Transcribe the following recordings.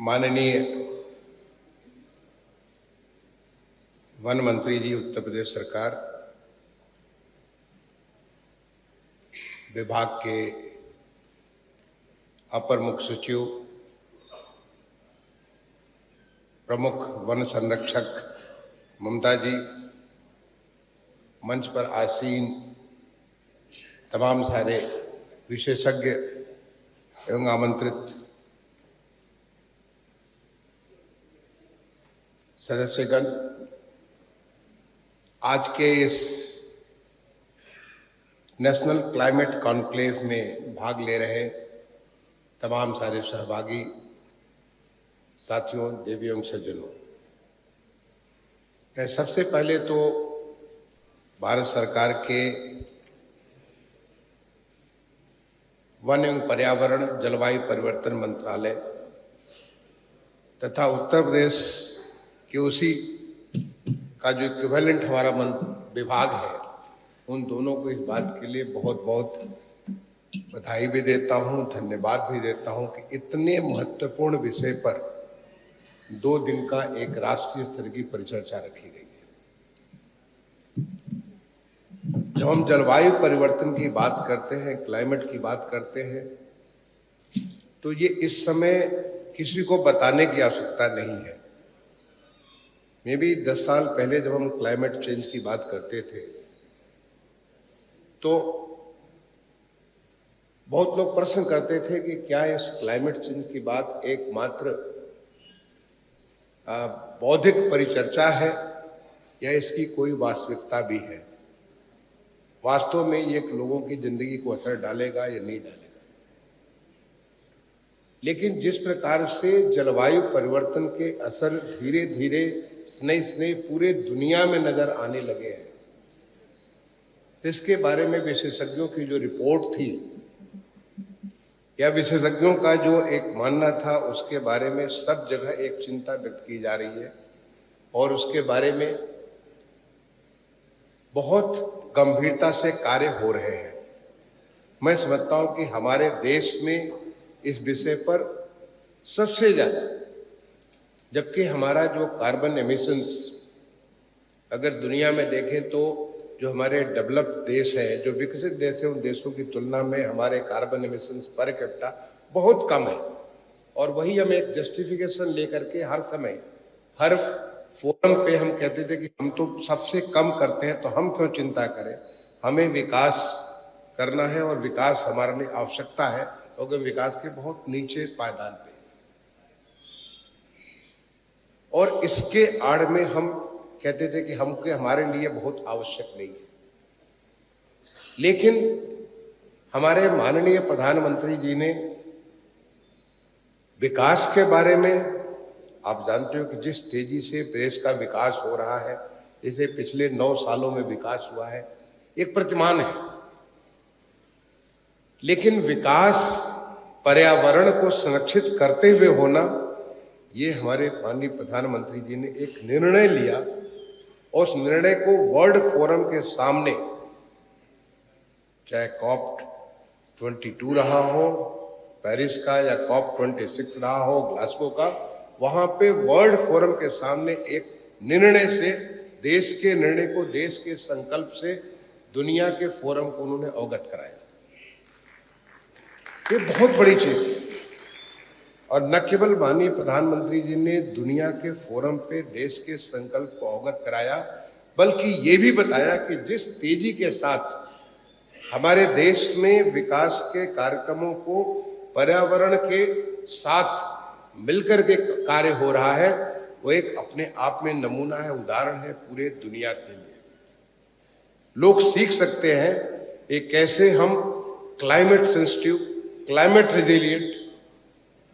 माननीय वन मंत्री जी, उत्तर प्रदेश सरकार, विभाग के अपर मुख्य सचिव, प्रमुख वन संरक्षक ममता जी, मंच पर आसीन तमाम सारे विशेषज्ञ एवं आमंत्रित सदस्यगण, आज के इस नेशनल क्लाइमेट कॉन्क्लेव में भाग ले रहे तमाम सारे सहभागी साथियों, देवियों एवं सज्जनों, मैं सबसे पहले तो भारत सरकार के वन एवं पर्यावरण जलवायु परिवर्तन मंत्रालय तथा उत्तर प्रदेश के उसी का जो इक्विवेलेंट हमारा विभाग है, उन दोनों को इस बात के लिए बहुत बहुत बधाई भी देता हूं, धन्यवाद भी देता हूं कि इतने महत्वपूर्ण विषय पर 2 दिन का एक राष्ट्रीय स्तर की परिचर्चा रखी गई है। जब हम जलवायु परिवर्तन की बात करते हैं, क्लाइमेट की बात करते हैं, तो ये इस समय किसी को बताने की आवश्यकता नहीं है। मे भी 10 साल पहले जब हम क्लाइमेट चेंज की बात करते थे तो बहुत लोग प्रश्न करते थे कि क्या इस क्लाइमेट चेंज की बात एकमात्र बौद्धिक परिचर्चा है या इसकी कोई वास्तविकता भी है, वास्तव में ये लोगों की जिंदगी को असर डालेगा या नहीं डालेगा। लेकिन जिस प्रकार से जलवायु परिवर्तन के असर धीरे धीरे स्नेह स्नेह पूरे दुनिया में नजर आने लगे हैं, तो इसके बारे में विशेषज्ञों की जो रिपोर्ट थी या विशेषज्ञों का जो एक मानना था, उसके बारे में सब जगह एक चिंता व्यक्त की जा रही है और उसके बारे में बहुत गंभीरता से कार्य हो रहे हैं। मैं समझता हूं कि हमारे देश में इस विषय पर सबसे ज्यादा, जबकि हमारा जो कार्बन एमिशंस अगर दुनिया में देखें तो जो हमारे डेवलप्ड देश है, जो विकसित देश है, उन देशों की तुलना में हमारे कार्बन एमिशंस पर कैपिटा बहुत कम है। और वही हम एक जस्टिफिकेशन लेकर के हर समय हर फोरम पे हम कहते थे कि हम तो सबसे कम करते हैं, तो हम क्यों चिंता करें, हमें विकास करना है और विकास हमारे लिए आवश्यकता है, क्योंकि विकास के बहुत नीचे पायदान पे, और इसके आड़ में हम कहते थे कि हमारे लिए बहुत आवश्यक नहीं है। लेकिन हमारे माननीय प्रधानमंत्री जी ने विकास के बारे में, आप जानते हो कि जिस तेजी से देश का विकास हो रहा है, जैसे पिछले 9 सालों में विकास हुआ है, एक प्रतिमान है। लेकिन विकास पर्यावरण को संरक्षित करते हुए होना, ये हमारे माननीय प्रधानमंत्री जी ने एक निर्णय लिया और उस निर्णय को वर्ल्ड फोरम के सामने, चाहे COP22 रहा हो पेरिस का या COP26 रहा हो ग्लासगो का, वहां पे वर्ल्ड फोरम के सामने एक निर्णय से, देश के निर्णय को, देश के संकल्प से दुनिया के फोरम को उन्होंने अवगत कराया। ये बहुत बड़ी चीज थी। और न केवल माननीय प्रधानमंत्री जी ने दुनिया के फोरम पे देश के संकल्प को अवगत कराया, बल्कि ये भी बताया कि जिस तेजी के साथ हमारे देश में विकास के कार्यक्रमों को पर्यावरण के साथ मिलकर के कार्य हो रहा है, वो एक अपने आप में नमूना है, उदाहरण है पूरे दुनिया के लिए। लोग सीख सकते हैं कि कैसे हम climate sensitive, climate resilient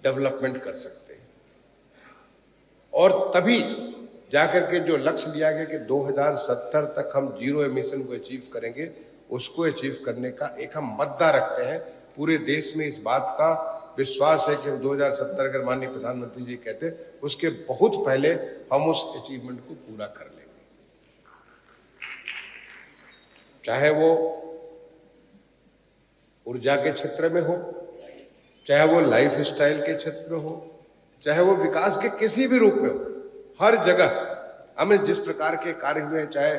development कर सकते हैं। और तभी जाकर के जो लक्ष्य लिया गया कि 2070 तक हम 0 एमिशन को अचीव करेंगे, उसको अचीव करने का एक हम मुद्दा रखते हैं। पूरे देश में इस बात का विश्वास है कि हम 2070 अगर माननीय प्रधानमंत्री जी कहते हैं, उसके बहुत पहले हम उस अचीवमेंट को पूरा कर लेंगे। चाहे वो ऊर्जा के क्षेत्र में हो, चाहे वो लाइफ स्टाइल के क्षेत्र में हो, चाहे वो विकास के किसी भी रूप में हो, हर जगह हमें जिस प्रकार के कार्य हुए, चाहे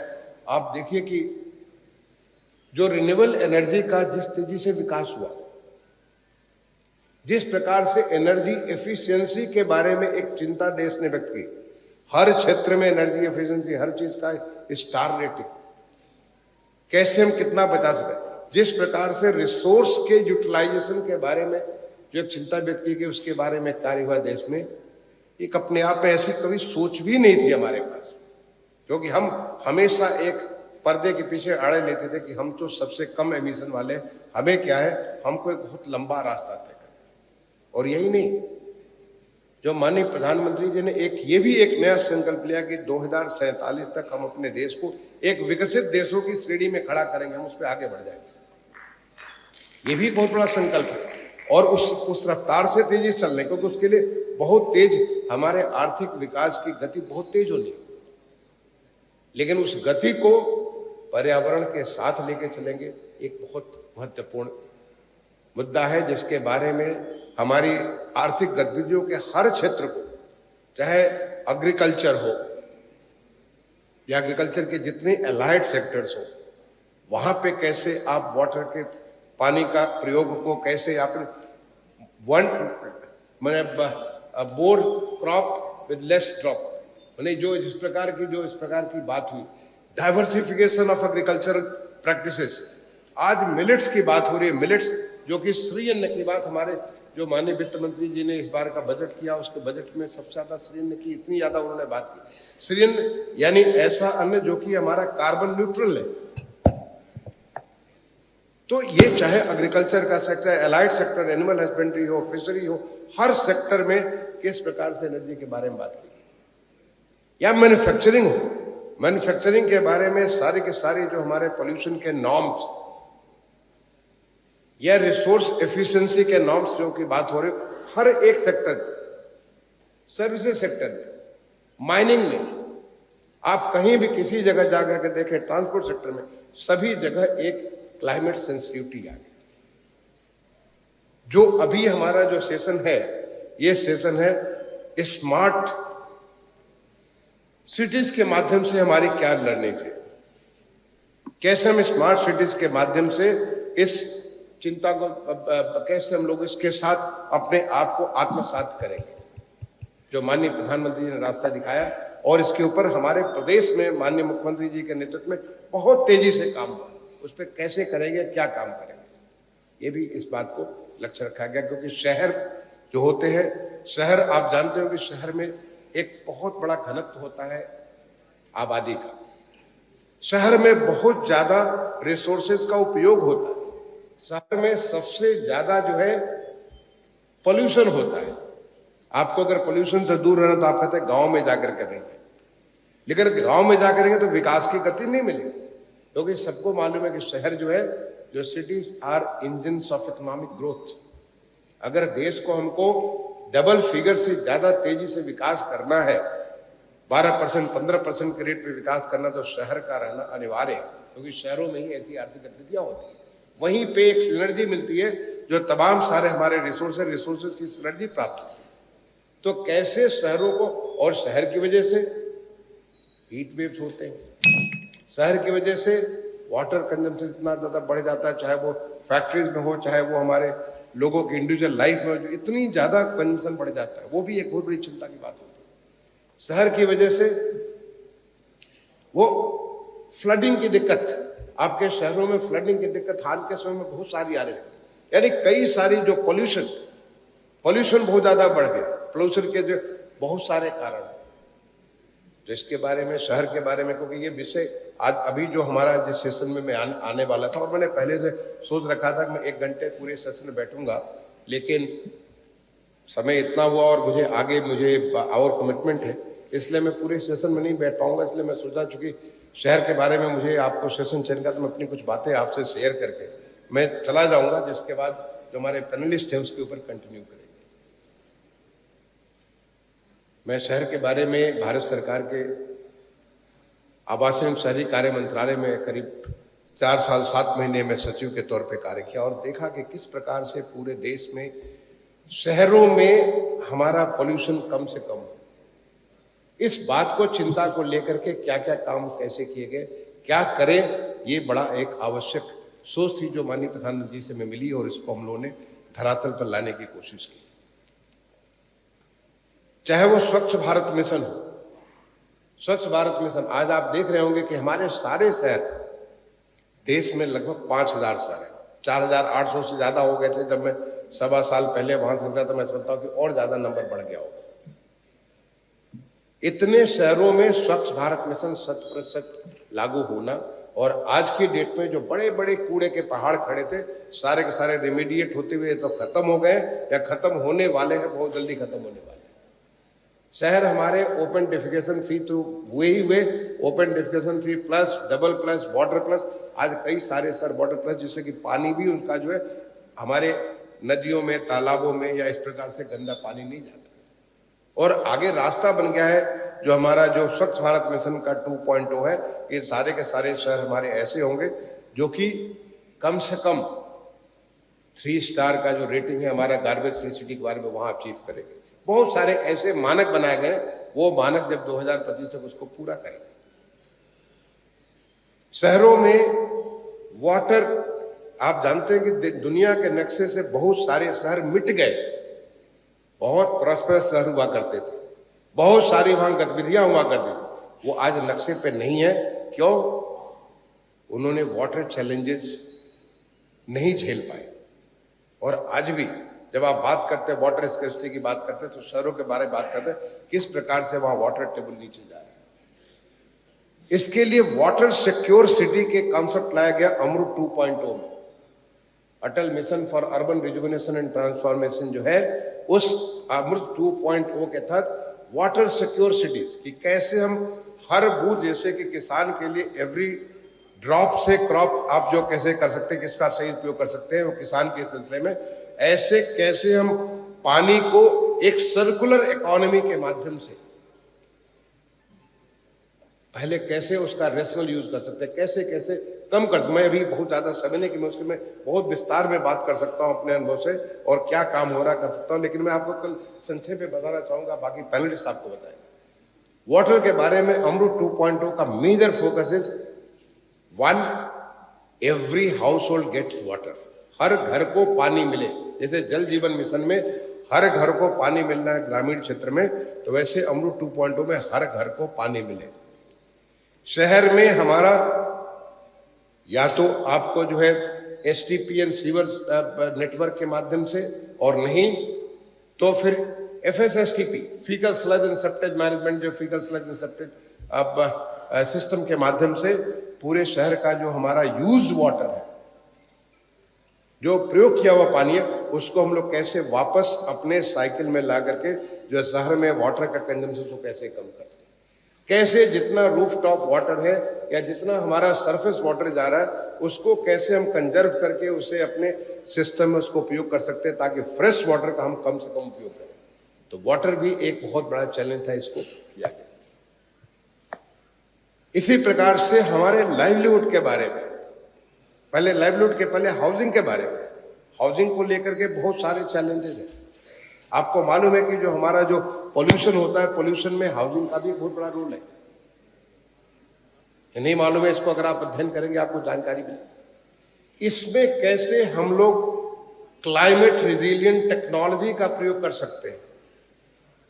आप देखिए कि जो रिन्यूएबल एनर्जी का जिस तेजी से विकास हुआ, जिस प्रकार से एनर्जी एफिशिएंसी के बारे में एक चिंता देश ने व्यक्त की, हर क्षेत्र में एनर्जी एफिशिएंसी, हर चीज का स्टार रेटिंग, कैसे हम कितना बचा सकें, जिस प्रकार से रिसोर्स के यूटिलाइजेशन के बारे में जो एक चिंता व्यक्त की गई, उसके बारे में कार्य हुआ देश में, एक अपने आप में ऐसी कभी सोच भी नहीं थी हमारे पास, क्योंकि हम हमेशा एक पर्दे के पीछे आड़े लेते थे कि हम तो सबसे कम एमिशन वाले, हमें क्या है, हमको एक बहुत लंबा रास्ता तय करना। और यही नहीं, जो माननीय प्रधानमंत्री जी ने ये भी एक नया संकल्प लिया कि 2047 तक हम अपने देश को एक विकसित देशों की श्रेणी में खड़ा करेंगे, हम उस पर आगे बढ़ जाएंगे। ये भी बहुत बड़ा संकल्प है, और उस रफ्तार से तेजी से चलने, क्योंकि उसके लिए बहुत तेज हमारे आर्थिक विकास की गति बहुत तेज होनी है, लेकिन उस गति को पर्यावरण के साथ लेके चलेंगे। एक बहुत महत्वपूर्ण मुद्दा है जिसके बारे में हमारी आर्थिक गतिविधियों के हर क्षेत्र को, चाहे एग्रीकल्चर हो या एग्रीकल्चर के जितने एलाइड सेक्टर्स हो, वहां पे कैसे आप वाटर के पानी का प्रयोग को कैसे आप bore crop with less drop, मैंने जो इस प्रकार की बात हुई, डाइवर्सिफिकेशन ऑफ एग्रीकल्चरल प्रैक्टिसेस। आज मिलेट्स की बात हो रही है, मिलेट्स जो कि श्री अन्न की बात, हमारे जो माननीय वित्त मंत्री जी ने इस बार का बजट किया, उसके बजट में सबसे ज्यादा श्री अन्न की इतनी ज्यादा उन्होंने बात की। श्री अन्न यानी ऐसा अन्न जो कि हमारा कार्बन न्यूट्रल है। तो ये चाहे एग्रीकल्चर का sector, allied sector, animal husbandry हो, फिशरी हो, हर सेक्टर में किस प्रकार से एनर्जी के बारे में बात की, या मैन्युफैक्चरिंग हो, मैन्युफैक्चरिंग के बारे में सारे के सारे जो हमारे पोल्यूशन के नॉर्म्स या रिसोर्स एफिशिएंसी के नॉर्म्स जो की बात हो रही है, हर एक सेक्टर, सर्विसेज सेक्टर में, माइनिंग में, आप कहीं भी किसी जगह जाकर के देखें, ट्रांसपोर्ट सेक्टर में, सभी जगह एक क्लाइमेट सेंसिटिविटी आ गई। जो अभी हमारा जो सेशन है, ये सेशन है स्मार्ट सिटीज के माध्यम से हमारी क्या लर्निंग है, कैसे हम स्मार्ट सिटीज के माध्यम से इस चिंता को कैसे हम लोग इसके साथ अपने आप को आत्मसात करेंगे, जो माननीय प्रधानमंत्री जी ने रास्ता दिखाया, और इसके ऊपर हमारे प्रदेश में माननीय मुख्यमंत्री जी के नेतृत्व में बहुत तेजी से काम हुआ, उस पर कैसे करेंगे, क्या काम करेंगे, ये भी इस बात को लक्ष्य रखा गया। क्योंकि शहर जो होते हैं, शहर आप जानते हो कि शहर में एक बहुत बड़ा घनत्व होता है आबादी का, शहर में बहुत ज्यादा रिसोर्सेज का उपयोग होता है, शहर में सबसे ज्यादा जो है पोल्यूशन होता है। आपको अगर पोल्यूशन से दूर रहना तो आप कहते हैं गांव में जाकर करेंगे, लेकिन गांव में जाकर करेंगे तो विकास की गति नहीं मिलेगी, क्योंकि सबको मालूम है कि शहर जो है, जो cities are engines of economic growth. अगर देश को हमको डबल फिगर से ज्यादा तेजी से विकास करना है, 12%, 15% के रेट पे विकास करना, तो शहर का रहना अनिवार्य है, क्योंकि शहरों में ही ऐसी आर्थिक गतिविधियां होती हैं, वहीं पे एक सिनर्जी मिलती है, जो तमाम सारे हमारे रिसोर्सेज की सिनर्जी प्राप्त होती है। तो कैसे शहरों को, और शहर की वजह से हीट वेव्स होते हैं, शहर की वजह से वाटर कंजम्पशन इतना ज्यादा बढ़ जाता है, चाहे वो फैक्ट्रीज में हो, चाहे वो हमारे लोगों की इंडिविजुअल लाइफ में जो इतनी ज्यादा कंजम्पशन बढ़ जाता है, वो भी एक बहुत बड़ी चिंता की बात होती है। शहर की वजह से वो फ्लडिंग की दिक्कत, आपके शहरों में फ्लडिंग की दिक्कत हाल के समय में बहुत सारी आ रही है, यानी कई सारी जो पोल्यूशन बहुत ज्यादा बढ़ गया, पोल्यूशन के जो बहुत सारे कारण, तो इसके बारे में, शहर के बारे में, क्योंकि ये विषय आज अभी जो हमारा जिस सेशन में मैं आने वाला था, और मैंने पहले से सोच रखा था कि मैं 1 घंटे पूरे सेशन में बैठूंगा, लेकिन समय इतना हुआ और मुझे और कमिटमेंट है, इसलिए मैं पूरे सेशन में नहीं बैठ पाऊंगा। इसलिए मैं सोचा, चूंकि शहर के बारे में मुझे आपको सेशन चेंज का, तो मैं अपनी कुछ बातें आपसे शेयर करके मैं चला जाऊंगा, जिसके बाद जो हमारे पैनलिस्ट हैं उसके ऊपर कंटिन्यू करेंगे। मैं शहर के बारे में भारत सरकार के आवास एवं शहरी कार्य मंत्रालय में करीब 4 साल 7 महीने में सचिव के तौर पे कार्य किया, और देखा कि किस प्रकार से पूरे देश में शहरों में हमारा पोल्यूशन कम से कम हो, इस बात को चिंता को लेकर के क्या क्या काम कैसे किए गए, क्या करें, ये बड़ा एक आवश्यक सोच थी जो माननीय प्रधानमंत्री से मैं मिली और इसको हम लोगों ने धरातल पर लाने की कोशिश की। चाहे वो स्वच्छ भारत मिशन हो, स्वच्छ भारत मिशन आज आप देख रहे होंगे कि हमारे सारे शहर, देश में लगभग 5000 शहर है, 4800 से ज्यादा हो गए थे जब मैं 1.25 साल पहले वहां से निकला, तो मैं समझता हूं कि और ज्यादा नंबर बढ़ गया होगा। इतने शहरों में स्वच्छ भारत मिशन 100% लागू होना और आज की डेट में जो बड़े बड़े कूड़े के पहाड़ खड़े थे, सारे के सारे रिमीडिएट होते हुए तो खत्म हो गए या खत्म होने वाले हैं, बहुत जल्दी खत्म होने वाले हैं। शहर हमारे ओपन डिफिकेशन फ्री तो हुए open defecation free plus, double plus, water plus, आज कई सारे सर वाटर प्लस, जिससे कि पानी भी उनका जो है हमारे नदियों में, तालाबों में या इस प्रकार से गंदा पानी नहीं जाता। और आगे रास्ता बन गया है जो हमारा जो स्वच्छ भारत मिशन का 2.0 है, ये सारे के सारे शहर हमारे ऐसे होंगे जो कि कम से कम 3 स्टार का जो रेटिंग है हमारा गार्बेज फ्री सिटी के बारे में वहां अचीव करेंगे। बहुत सारे ऐसे मानक बनाए गए, वो मानक जब 2025 तक उसको पूरा करेंगे। शहरों में वाटर, आप जानते हैं कि दुनिया के नक्शे से बहुत सारे शहर मिट गए। बहुत प्रॉस्परस शहर हुआ करते थे, बहुत सारी वहां गतिविधियां हुआ करती थी, वो आज नक्शे पे नहीं है। क्यों? उन्होंने वाटर चैलेंजेस नहीं झेल पाए। और आज भी जब आप बात करते हैं वाटर स्कैर्सिटी की बात करते हैं, तो शहरों के बारे में बात करते हैं किस प्रकार से वहां वाटर टेबल नीचे जा रहा है। इसके लिए वाटर सिक्योर सिटी के कॉन्सेप्ट लाया गया अमृत 2.0 में। Atal mission for urban rejuvenation and transformation जो है, उस अमृत 2.0 के तहत वाटर सिक्योर सिटीज की कैसे हम हर बूंद, जैसे कि किसान के लिए एवरी ड्रॉप से क्रॉप आप जो कैसे कर सकते हैं, किसका सही उपयोग कर सकते हैं, वो किसान के सिलसिले में ऐसे कैसे हम पानी को एक सर्कुलर इकोनॉमी के माध्यम से पहले कैसे उसका रेशनल यूज कर सकते हैं, कैसे कैसे कम कर। मैं अभी बहुत ज्यादा समय नहीं कि मैं उसके में बहुत विस्तार में बात कर सकता हूं अपने अनुभव से और क्या काम हो रहा कर सकता हूं, लेकिन मैं आपको कल संक्षेप में बताना चाहूंगा, बाकी पैनलिस्ट आपको बताएंगे। वाटर के बारे में अमृत 2.0 का major focus is 1 every household gets water, हर घर को पानी मिले। जैसे जल जीवन मिशन में हर घर को पानी मिलना है ग्रामीण क्षेत्र में, तो वैसे अमृत 2.0 में हर घर को पानी मिले। शहर में हमारा या तो आपको जो है एसटीपीएन सीवर्स नेटवर्क के माध्यम से, और नहीं तो फिर FSSTP faecal sludge and septage management, जो faecal sludge and septage system के माध्यम से पूरे शहर का जो हमारा यूज्ड वाटर है, जो प्रयोग किया हुआ पानी है, उसको हम लोग कैसे वापस अपने साइकिल में ला करके जो शहर में वाटर का कंजम्पशन को कैसे कम कर सकते, कैसे जितना रूफटॉप वाटर है या जितना हमारा सरफेस वाटर जा रहा है उसको कैसे हम कंजर्व करके उसे अपने सिस्टम में उसको उपयोग कर सकते हैं, ताकि फ्रेश वाटर का हम कम से कम उपयोग करें। तो वाटर भी एक बहुत बड़ा चैलेंज था, इसको किया गया। इसी प्रकार से हमारे लाइवलीहुड के बारे में, पहले लाइवलीहुड के पहले हाउसिंग के बारे में, हाउसिंग को लेकर के बहुत सारे चैलेंजेस हैं। आपको मालूम है कि जो हमारा जो पॉल्यूशन होता है, पॉल्यूशन में हाउसिंग का भी बहुत बड़ा रोल है। नहीं मालूम है, इसको अगर आप अध्ययन करेंगे आपको जानकारी मिलेगी। इसमें कैसे हम लोग क्लाइमेट रिजिलियंट टेक्नोलॉजी का प्रयोग कर सकते हैं,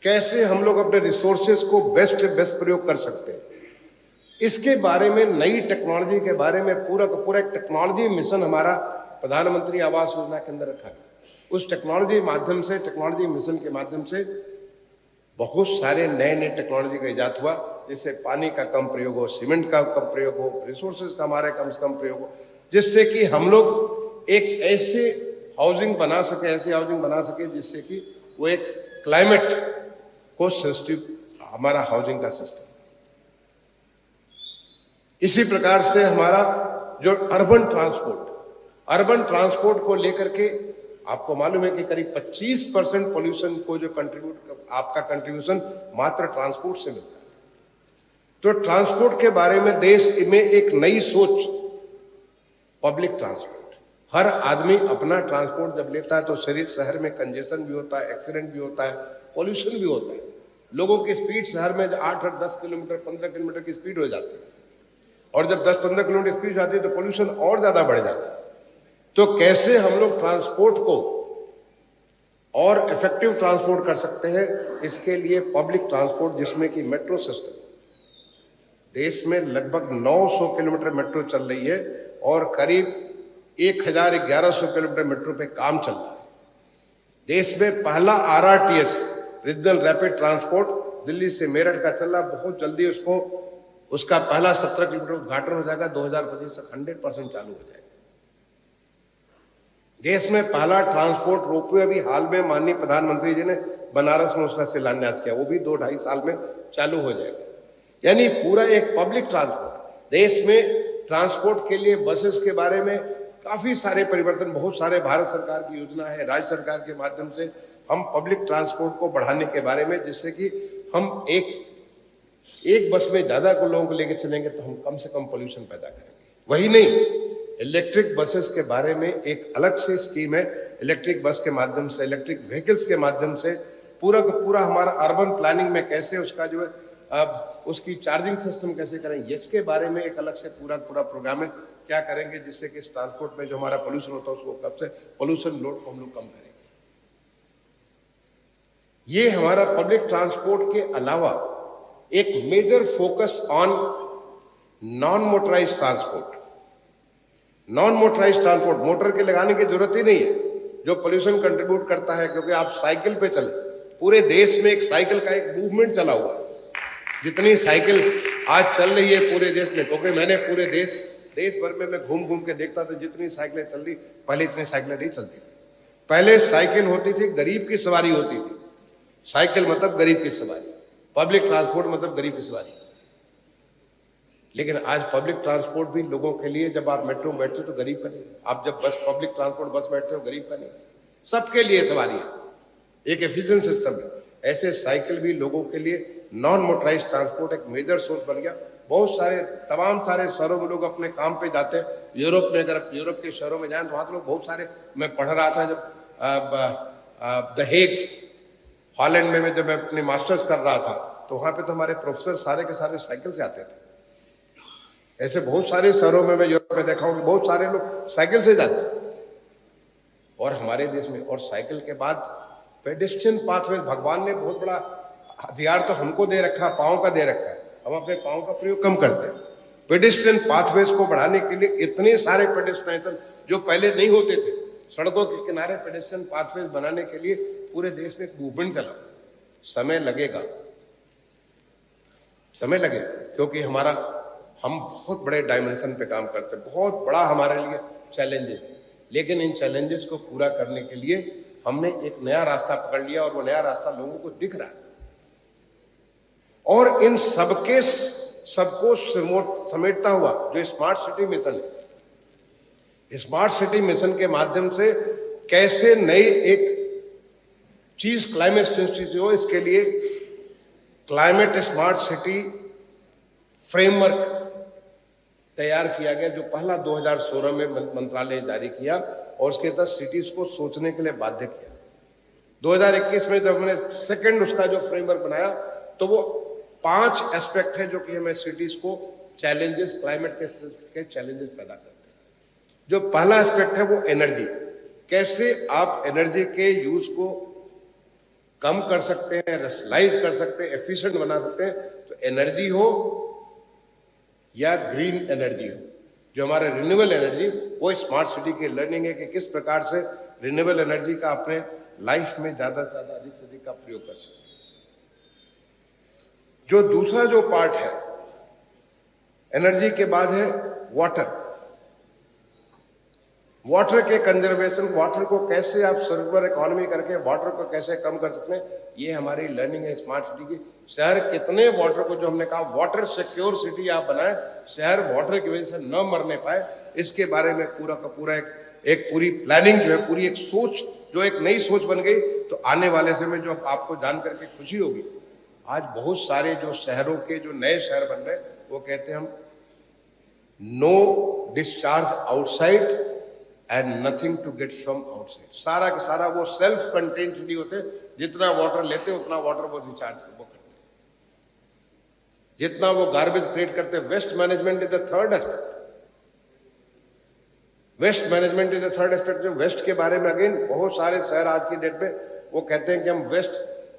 कैसे हम लोग अपने रिसोर्सेज को बेस्ट से बेस्ट प्रयोग कर सकते हैं, इसके बारे में, नई टेक्नोलॉजी के बारे में पूरा का पूरा एक टेक्नोलॉजी मिशन हमारा प्रधानमंत्री आवास योजना के अंदर रखा है। उस टेक्नोलॉजी माध्यम से, टेक्नोलॉजी मिशन के माध्यम से बहुत सारे नए नए टेक्नोलॉजी का इजाद हुआ, जिससे पानी का कम प्रयोग हो, सीमेंट का कम प्रयोग हो, रिसोर्सेज का हमारे कम से कम प्रयोग हो, जिससे कि हम लोग एक ऐसे हाउसिंग बना सके, ऐसी हाउसिंग बना सके जिससे कि वो एक क्लाइमेट को सेंसिटिव हमारा हाउसिंग का सिस्टम। इसी प्रकार से हमारा जो अर्बन ट्रांसपोर्ट को लेकर के आपको मालूम है कि करीब 25% पोल्यूशन को जो आपका कंट्रीब्यूशन मात्र ट्रांसपोर्ट से मिलता है। तो ट्रांसपोर्ट के बारे में देश में एक नई सोच, पब्लिक ट्रांसपोर्ट, हर आदमी अपना ट्रांसपोर्ट जब लेता है तो शहर में कंजेशन भी होता है, एक्सीडेंट भी होता है, पॉल्यूशन भी होता है। लोगों की स्पीड शहर में 8 और 10 किलोमीटर 15 किलोमीटर की स्पीड हो जाती है, और जब 10-15 किलोमीटर स्पीड जाती है तो पॉल्यूशन और ज्यादा बढ़ जाता है। तो कैसे हम लोग ट्रांसपोर्ट को और इफेक्टिव ट्रांसपोर्ट कर सकते हैं, इसके लिए पब्लिक ट्रांसपोर्ट जिसमें कि मेट्रो सिस्टम, देश में लगभग 900 किलोमीटर मेट्रो चल रही है और करीब 1100 किलोमीटर मेट्रो पे काम चल रहा है। देश में पहला RRTS regional rapid transport Delhi से मेरठ का चल रहा, बहुत जल्दी उसका पहला 17 किलोमीटर उद्घाटन हो जाएगा। 2025 तक 100% चालू हो जाएगा। देश में पहला ट्रांसपोर्ट रोपवे अभी हाल में माननीय प्रधानमंत्री जी ने बनारस में उसका शिलान्यास किया, वो भी 2-2.5 साल में चालू हो जाएगा। यानी पूरा एक पब्लिक ट्रांसपोर्ट। देश में ट्रांसपोर्ट के लिए बसेस के बारे में काफी सारे परिवर्तन, बहुत सारे भारत सरकार की योजना है, राज्य सरकार के माध्यम से हम पब्लिक ट्रांसपोर्ट को बढ़ाने के बारे में, जिससे कि हम एक बस में ज्यादा को लोगों को लेकर चलेंगे तो हम कम से कम पोल्यूशन पैदा करेंगे। वही नहीं, इलेक्ट्रिक बसेस के बारे में एक अलग से स्कीम है। इलेक्ट्रिक बस के माध्यम से, इलेक्ट्रिक व्हीकल्स के माध्यम से पूरा का पूरा हमारा अर्बन प्लानिंग में कैसे उसका जो है उसकी चार्जिंग सिस्टम कैसे करेंगे, इसके बारे में एक अलग से पूरा प्रोग्राम है। क्या करेंगे जिससे कि इस ट्रांसपोर्ट में जो हमारा पोल्यूशन होता है उसको कब से पोल्यूशन लोड को हम लोग कम करेंगे। ये हमारा पब्लिक ट्रांसपोर्ट के अलावा एक major focus on non motorise transport. Non motorise transport, motor के लगाने की जरूरत ही नहीं है, जो पोल्यूशन कंट्रीब्यूट करता है, क्योंकि आप साइकिल पे चले, पूरे देश में एक साइकिल का एक मूवमेंट चला हुआ है। जितनी साइकिल आज चल रही है पूरे देश में, क्योंकि मैंने पूरे देश भर में मैं घूम घूम के देखता था, जितनी साइकिलें चल रही, पहले इतनी साइकिलें नहीं चलती थी। पहले साइकिल होती थी, गरीब की सवारी होती थी। साइकिल मतलब गरीब की सवारी, पब्लिक ट्रांसपोर्ट मतलब गरीब की सवारी। लेकिन आज पब्लिक ट्रांसपोर्ट भी लोगों के लिए, जब आप मेट्रो में बैठते हो तो गरीब का नहीं, आप जब पब्लिक ट्रांसपोर्ट बस बैठते हो गरीब का नहीं, सबके लिए सवारी है, एक एफिशिएंट सिस्टम है। ऐसे साइकिल भी लोगों के लिए नॉन मोटराइज ट्रांसपोर्ट एक मेजर सोर्स बन गया। बहुत सारे तमाम सारे शहरों में लोग अपने काम पे जाते हैं। यूरोप में, अगर यूरोप के शहरों में जाएं तो वहां तो लोग बहुत सारे, मैं पढ़ रहा था जब द हेग हॉलैंड में जब मैं अपने मास्टर्स कर रहा था, तो वहां पे तो हमारे प्रोफेसर सारे के सारे साइकिल से आते थे। ऐसे बहुत सारे शहरों में मैं यूरोप में देखा हूं कि बहुत सारे लोग साइकिल से जाते हैं। और हमारे देश में, और साइकिल के बाद पेडेस्ट्रियन पाथवे, भगवान ने बहुत बड़ा हथियार तो हमको दे रखा, पांव का दे रखा है, हम अपने पांव का प्रयोग कम करते हैं। पेडेस्ट्रियन पाथवेज को बढ़ाने के लिए इतने सारे पेडेस्ट्रियन जो पहले नहीं होते थे, सड़कों के किनारे पेडेस्ट्रियन पाथवेज बनाने के लिए पूरे देश में एक मूवमेंट चला। समय लगेगा, क्योंकि हम बहुत बड़े डायमेंशन पे काम करते हैं, बहुत बड़ा हमारे लिए चैलेंजेस, लेकिन इन चैलेंजेस को पूरा करने के लिए हमने एक नया रास्ता पकड़ लिया, और वो नया रास्ता लोगों को दिख रहा है। और इन सबको समेटता हुआ जो स्मार्ट सिटी मिशन है, स्मार्ट सिटी मिशन के माध्यम से कैसे नई एक चीज क्लाइमेट सेंसिटिव हो, इसके लिए क्लाइमेट स्मार्ट सिटी फ्रेमवर्क तैयार किया गया, जो पहला 2016 में मंत्रालय जारी किया, और उसके तहत सिटीज को सोचने के लिए बाध्य किया। 2021 में जब हमने सेकंड उसका जो फ्रेमवर्क बनाया, तो वो 5 एस्पेक्ट है जो कि हमें सिटीज को चैलेंजेस, क्लाइमेट के चैलेंजेस पैदा करते हैं। जो पहला एस्पेक्ट है वो एनर्जी, कैसे आप एनर्जी के यूज को कम कर सकते हैं, रैशनलाइज कर सकते हैं, एफिशिएंट बना सकते हैं। तो एनर्जी हो या ग्रीन एनर्जी हो, जो हमारा रिन्यूएबल एनर्जी, वो स्मार्ट सिटी की लर्निंग है कि किस प्रकार से रिन्यूएबल एनर्जी का अपने लाइफ में ज्यादा से ज्यादा, अधिक से अधिक का प्रयोग कर सकते हैं। जो दूसरा जो पार्ट है एनर्जी के बाद है वाटर। वाटर के कंजर्वेशन, वाटर को कैसे आप सर्कुलर इकोनॉमी करके वाटर को कैसे कम कर सकते हैं, ये हमारी लर्निंग है स्मार्ट सिटी की। शहर कितने वाटर को, जो हमने कहा वाटर सिक्योर सिटी आप बनाए, शहर वाटर की वजह से न मरने पाए, इसके बारे में पूरा का पूरा एक पूरी प्लानिंग जो है, पूरी एक सोच, जो एक नई सोच बन गई। तो आने वाले समय जो आपको जान करके खुशी होगी, आज बहुत सारे जो शहरों के जो नए शहर बन रहे हैं, वो कहते हैं हम no discharge outside and nothing to get from outside. सारा का सारा वो सेल्फ कंटेंट नहीं होते, जितना वाटर लेते उतना वाटर वो रिचार्ज वो करते, जितना वो गार्बेज क्रिएट करते। Waste management is the third aspect. Waste management is the third aspect. जो वेस्ट के बारे में अगेन बहुत सारे शहर आज की डेट में वो कहते हैं कि हम वेस्ट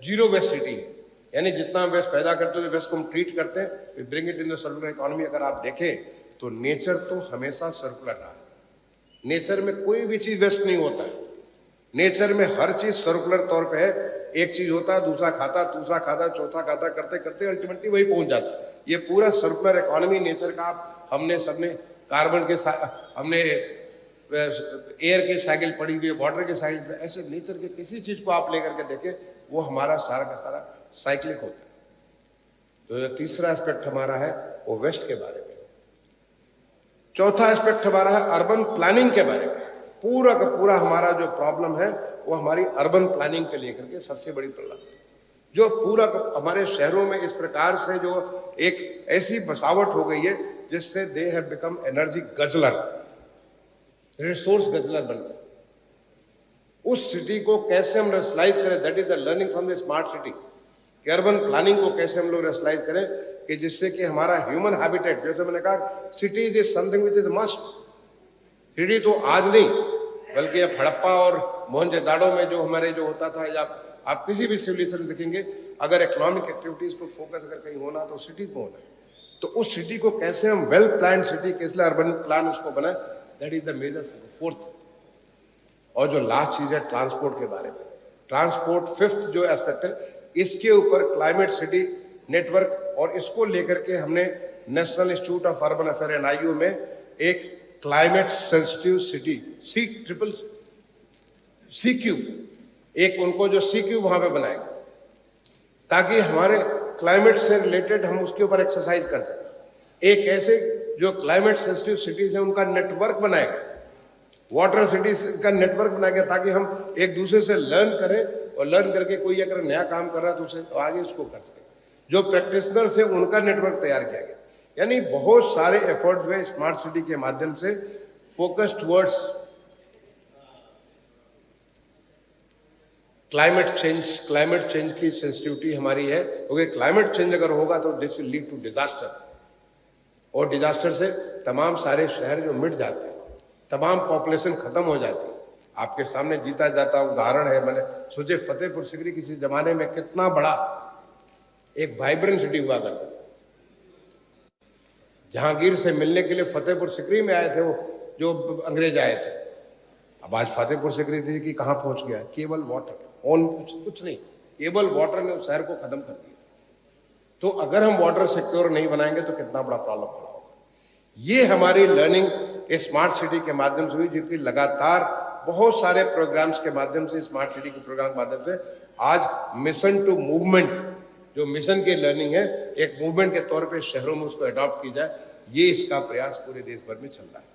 जीरो वेस्ट सिटी है, यानी जितना हम वेस्ट पैदा करते हैं वेस्ट को हम ट्रीट करते हैं, we bring it in the circular economy. अगर आप देखें तो नेचर तो हमेशा सर्कुलर रहा है। नेचर में कोई भी चीज वेस्ट नहीं होता है। नेचर में हर चीज सर्कुलर तौर पे है। एक चीज होता है, दूसरा खाता, तीसरा खाता, चौथा खाता, करते करते अल्टीमेटली वही पहुंच जाता है। ये पूरा सर्कुलर इकोनॉमी नेचर का हमने सबने कार्बन के हमने एयर की साइकिल पड़ी हुई है, वाटर की साइकिल, ऐसे नेचर के किसी चीज को आप लेकर के देखें वो हमारा सारा का सारा साइक्लिक होता है। तो जो तीसरा एस्पेक्ट हमारा है वो वेस्ट के बारे में। चौथा एस्पेक्ट हमारा है अर्बन प्लानिंग के बारे में। पूरा का पूरा हमारा जो प्रॉब्लम है वो हमारी अर्बन प्लानिंग के लेकर के सबसे बड़ी प्रॉब्लम है। जो पूरा हमारे शहरों में इस प्रकार से जो एक ऐसी बसावट हो गई है जिससे they have become energy guzzler, resource guzzler बन गए। उस सिटी को कैसे हम रेशनलाइज करें, that is the learning from the smart city. कि अर्बन प्लानिंग को कैसे हम लोग रेशनलाइज करें कि जिससे कि हमारा ह्यूमन हैबिटेट, जैसे मैंने कहा cities is something which is must. City तो आज नहीं बल्कि अब हड़प्पा और मोहनजोदाड़ो में जो हमारे जो होता था, या आप किसी भी सिविलाइजेशन देखेंगे, अगर इकोनॉमिक एक्टिविटीज पर फोकस अगर कहीं होना तो सिटीज में होना है। तो उस सिटी को कैसे हम वेल प्लान सिटी, कैसे अर्बन प्लान उसको बनाए, that is the major fourth. और जो लास्ट चीज है ट्रांसपोर्ट के बारे में, ट्रांसपोर्ट फिफ्थ जो एस्पेक्ट है, इसके ऊपर क्लाइमेट सिटी नेटवर्क, और इसको लेकर के हमने national institute of urban affair NIU में एक क्लाइमेट सेंसिटिव सिटी CQ, एक उनको जो CQ वहां पे बनाएगा ताकि हमारे क्लाइमेट से रिलेटेड हम उसके ऊपर एक्सरसाइज कर सकें। एक ऐसे जो क्लाइमेट सेंसिटिव सिटीज है उनका नेटवर्क बनाएगा, वाटर सिटीज का नेटवर्क बनाएगा, ताकि हम एक दूसरे से लर्न करें, और लर्न करके कोई अगर नया काम कर रहा है तो उसे आगे उसको कर सके। जो प्रैक्टिशनर्स है उनका नेटवर्क तैयार किया गया। यानी बहुत सारे एफर्ट हुए स्मार्ट सिटी के माध्यम से, फोकस टुवर्ड्स क्लाइमेट चेंज की सेंसिटिविटी हमारी है, क्योंकि क्लाइमेट चेंज अगर होगा तो this will lead to disaster, और डिजास्टर से तमाम सारे शहर जो मिट जाते हैं, तमाम पॉपुलेशन खत्म हो जाती है। आपके सामने जीता जाता उदाहरण है, मैंने सोचे फतेहपुर सिकरी किसी जमाने में कितना बड़ा एक वाइब्रेंट सिटी हुआ करता। जहांगीर से मिलने के लिए फतेहपुर सिकरी में आए थे वो जो अंग्रेज आए थे। अब आज फतेहपुर सिकरी थी कि कहां पहुंच गया, केवल वाटर, ऑन कुछ नहीं, केवल वाटर ने उस शहर को खत्म कर दिया। तो अगर हम वाटर सिक्योर नहीं बनाएंगे तो कितना बड़ा प्रॉब्लम खड़ा होगा। ये हमारी लर्निंग स्मार्ट सिटी के माध्यम से हुई, जो कि लगातार बहुत सारे प्रोग्राम्स के माध्यम से, स्मार्ट सिटी के प्रोग्राम के माध्यम से आज मिशन टू मूवमेंट, जो मिशन की लर्निंग है, एक मूवमेंट के तौर पे शहरों में उसको अडॉप्ट की जाए, ये इसका प्रयास पूरे देश भर में चल रहा है।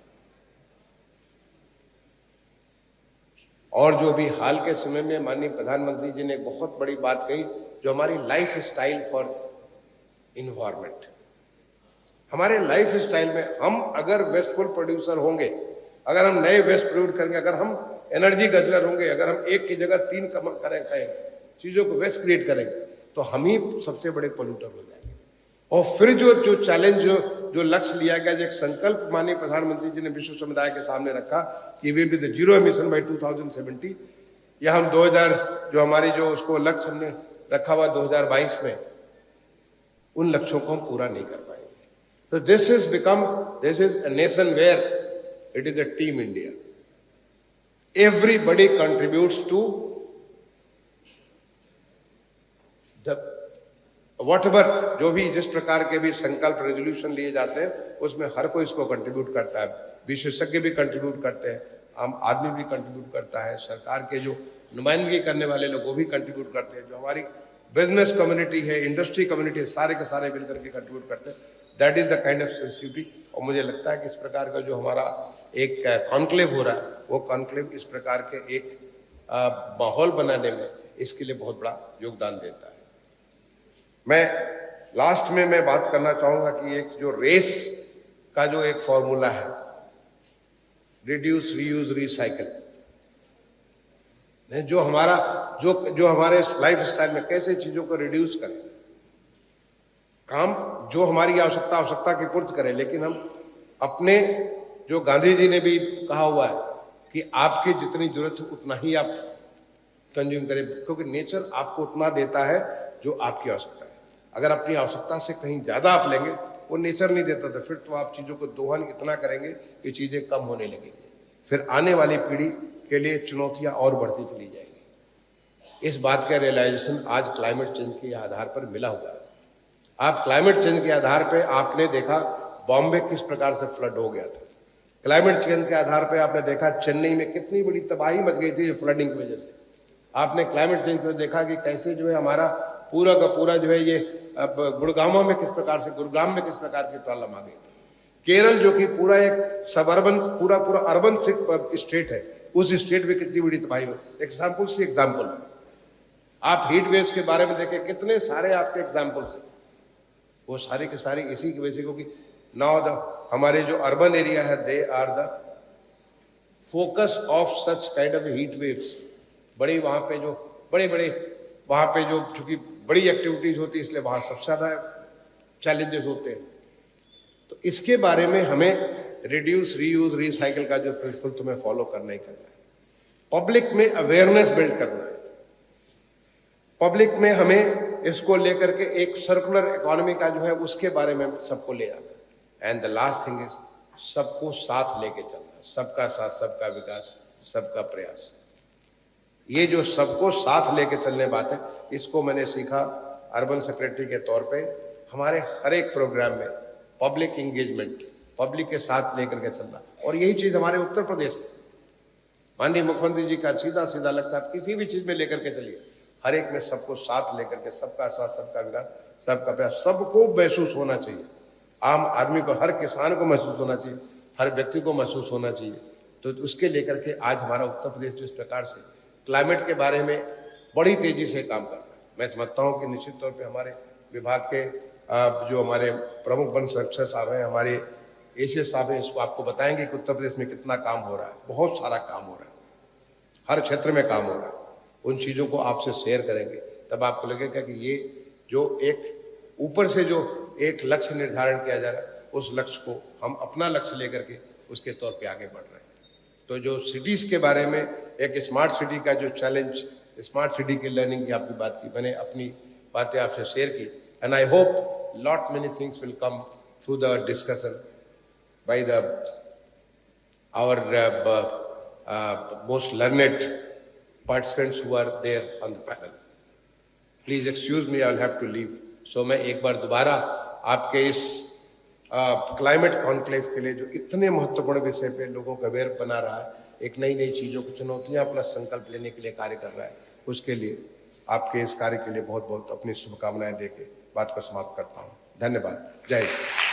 और जो भी हाल के समय में माननीय प्रधानमंत्री जी ने एक बहुत बड़ी बात कही, जो हमारी लाइफ स्टाइल फॉर इन्वायरमेंट, हमारे लाइफ स्टाइल में हम अगर वेस्टफुल प्रोड्यूसर होंगे, अगर हम नए वेस्ट प्रोड्यूस करेंगे, अगर हम एनर्जी गजलर होंगे, अगर हम एक की जगह 3 करें चीजों को वेस्ट क्रिएट करेंगे, तो हम ही सबसे बड़े पोल्यूटर हो जाएंगे। और फिर जो चैलेंज जो लक्ष्य लिया गया, जो एक संकल्प माननीय प्रधानमंत्री जी ने विश्व समुदाय के सामने रखा कि we will be the zero emission by 2070, या हम 2000 जो हमारी जो उसको लक्ष्य हमने रखा हुआ 2022 में, उन लक्ष्यों को हम पूरा नहीं कर पाएंगे। तो this is a nation where it is a team India. Everybody contributes to whatever, जो भी जिस प्रकार के भी संकल्प रेजोल्यूशन लिए जाते हैं उसमें हर कोई इसको कंट्रीब्यूट करता है। विशेषज्ञ भी कंट्रीब्यूट करते हैं, आम आदमी भी कंट्रीब्यूट करता है, सरकार के जो नुमाइंदगी करने वाले लोग वो भी कंट्रीब्यूट करते हैं, जो हमारी बिजनेस कम्युनिटी है, इंडस्ट्री कम्युनिटी है, सारे के सारे मिलकर के कंट्रीब्यूट करते हैं। That is the kind of sensitivity. और मुझे लगता है कि इस प्रकार का जो हमारा एक कॉन्क्लेव हो रहा है, वो कॉन्क्लेव इस प्रकार के एक माहौल बनाने में इसके लिए बहुत बड़ा योगदान देता है। मैं लास्ट में मैं बात करना चाहूंगा कि एक जो रेस का जो एक फॉर्मूला है, रिड्यूस, रीयूज, रिसाइकल, जो हमारे लाइफ स्टाइल में कैसे चीजों को रिड्यूस करें, काम जो हमारी आवश्यकता की पूर्ति करें, लेकिन हम अपने, जो गांधी जी ने भी कहा हुआ है कि आपकी जितनी जरूरत है उतना ही आप कंज्यूम करें, क्योंकि नेचर आपको उतना देता है जो आपकी आवश्यकता है। अगर अपनी आवश्यकता से कहीं ज्यादा आप लेंगे, वो नेचर नहीं देता, तो फिर तो आप चीजों को दोहन इतना करेंगे कि चीजें कम होने लगेंगी, फिर आने वाली पीढ़ी के लिए चुनौतियां और बढ़ती चली जाएंगी। इस बात का रियलाइजेशन आज क्लाइमेट चेंज के आधार पर मिला हुआ है। आप क्लाइमेट चेंज के आधार पर आपने देखा बॉम्बे किस प्रकार से फ्लड हो गया था, क्लाइमेट चेंज के आधार पर आपने देखा चेन्नई में कितनी बड़ी तबाही मच गई थी फ्लडिंग की वजह से। आपने क्लाइमेट चेंज को देखा कि कैसे जो है हमारा पूरा का पूरा जो है ये गुड़गांव में किस प्रकार से, गुरुग्राम में किस प्रकार की प्रॉब्लम आ गई थी। केरल जो कि पूरा एक सबअर्बन पूरा अर्बन स्टेट है, उस स्टेट में कितनी बड़ी तबाही हुई। एग्जाम्पल आप हीट वेव्स के बारे में देखें, कितने सारे आपके एग्जाम्पल्स हैं, वो सारे के सारे इसी की वजह से, क्योंकि नाउ हमारे जो अर्बन एरिया है they are the focus of such kind of heat waves. बड़ी वहां पे जो बड़े वहां पे जो चूंकि बड़ी एक्टिविटीज होती है, इसलिए वहां सबसे ज्यादा चैलेंजेस होते हैं। तो इसके बारे में हमें रिड्यूस, रीयूज, रिसाइकिल का जो प्रिंसिपल तुम्हें फॉलो करना ही करना है। पब्लिक में अवेयरनेस बिल्ड करना है, पब्लिक में हमें इसको लेकर के एक सर्कुलर इकोनॉमी का जो है उसके बारे में सबको ले आना। And the last thing is सबको साथ लेके चलना, सबका साथ, सबका विकास, सबका प्रयास। ये जो सबको साथ लेके चलने बात है, इसको मैंने सीखा अर्बन सेक्रेटरी के तौर पे। हमारे हर एक प्रोग्राम में पब्लिक इंगेजमेंट, पब्लिक के साथ लेकर के चलना, और यही चीज हमारे उत्तर प्रदेश में माननीय मुख्यमंत्री जी का सीधा सीधा लक्ष्य, आप किसी भी चीज में लेकर के चलिए, हर एक में सबको साथ लेकर के, सबका साथ, सबका विकास, सबका प्रयास, सबको महसूस होना चाहिए। आम आदमी को, हर किसान को महसूस होना चाहिए, हर व्यक्ति को महसूस होना चाहिए। तो उसके लेकर के आज हमारा उत्तर प्रदेश जिस प्रकार से क्लाइमेट के बारे में बड़ी तेजी से काम कर रहा है, मैं समझता हूं कि निश्चित तौर पे हमारे विभाग के जो हमारे प्रमुख वन संरक्षक साहब हैं, हमारे एसीए साहब हैं, इसको आपको बताएंगे कि उत्तर प्रदेश में कितना काम हो रहा है। बहुत सारा काम हो रहा है, हर क्षेत्र में काम हो रहा है। उन चीजों को आपसे शेयर करेंगे, तब आपको लगेगा कि ये जो एक ऊपर से जो एक लक्ष्य निर्धारण किया जा रहा है, उस लक्ष्य को हम अपना लक्ष्य लेकर के उसके तौर पे आगे बढ़ रहे हैं। तो जो सिटीज के बारे में एक स्मार्ट सिटी का जो चैलेंज, स्मार्ट सिटी की लर्निंग की आपकी बात की, मैंने अपनी बातें आपसे शेयर की। And I hope lot many things will come through the discussion by the our most learned participants who are there on the panel. Please excuse me, I'll have to leave. So मैं एक बार दोबारा आपके इस climate conclave के लिए, जो इतने महत्वपूर्ण विषय पे लोगों को अवेयर बना रहा है, एक नई नई चीजों की चुनौतियां अपना संकल्प लेने के लिए कार्य कर रहा है, उसके लिए आपके इस कार्य के लिए बहुत बहुत अपनी शुभकामनाएं देके बात को समाप्त करता हूं। धन्यवाद। जय हिंद।